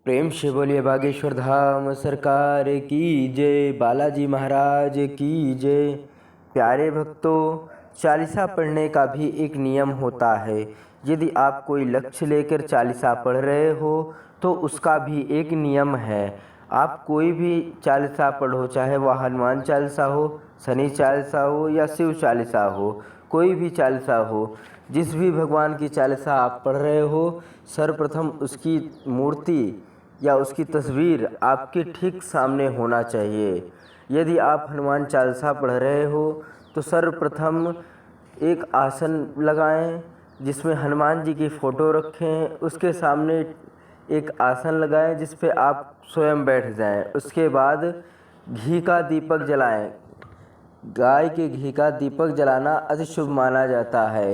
प्रेम से बोलिए बागेश्वर धाम सरकार की जय, बालाजी महाराज की जय। प्यारे भक्तों, चालीसा पढ़ने का भी एक नियम होता है। यदि आप कोई लक्ष्य लेकर चालीसा पढ़ रहे हो तो उसका भी एक नियम है। आप कोई भी चालीसा पढ़ो, चाहे वह हनुमान चालीसा हो, शनि चालीसा हो या शिव चालीसा हो, कोई भी चालीसा हो, जिस भी भगवान की चालीसा आप पढ़ रहे हो, सर्वप्रथम उसकी मूर्ति या उसकी तस्वीर आपके ठीक सामने होना चाहिए। यदि आप हनुमान चालीसा पढ़ रहे हो तो सर्वप्रथम एक आसन लगाएं जिसमें हनुमान जी की फ़ोटो रखें, उसके सामने एक आसन लगाएं जिस पे आप स्वयं बैठ जाएं। उसके बाद घी का दीपक जलाएं। गाय के घी का दीपक जलाना अति शुभ माना जाता है।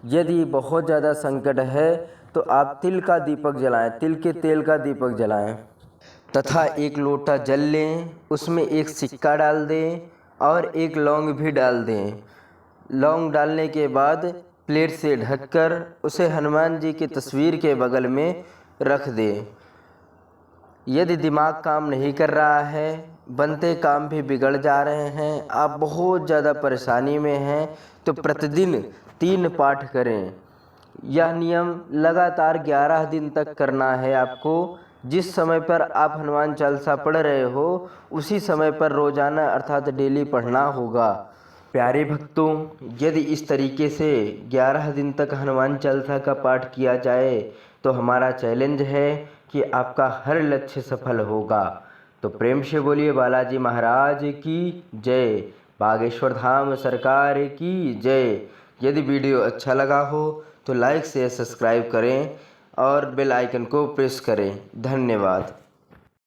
यदि बहुत ज़्यादा संकट है तो आप तिल का दीपक जलाएं, तिल के तेल का दीपक जलाएं तथा एक लोटा जल लें, उसमें एक सिक्का डाल दें और एक लौंग भी डाल दें। लौंग डालने के बाद प्लेट से ढककर उसे हनुमान जी की तस्वीर के बगल में रख दें। यदि दिमाग काम नहीं कर रहा है, बनते काम भी बिगड़ जा रहे हैं, आप बहुत ज़्यादा परेशानी में हैं, तो प्रतिदिन 3 पाठ करें। यह नियम लगातार 11 दिन तक करना है आपको। जिस समय पर आप हनुमान चालीसा पढ़ रहे हो उसी समय पर रोज़ाना अर्थात डेली पढ़ना होगा। प्यारे भक्तों, यदि इस तरीके से 11 दिन तक हनुमान चालीसा का पाठ किया जाए तो हमारा चैलेंज है कि आपका हर लक्ष्य सफल होगा। तो प्रेम से बोलिए बालाजी महाराज की जय, बागेश्वर धाम सरकार की जय। यदि वीडियो अच्छा लगा हो तो लाइक शेयर सब्सक्राइब करें और बेल आइकन को प्रेस करें। धन्यवाद।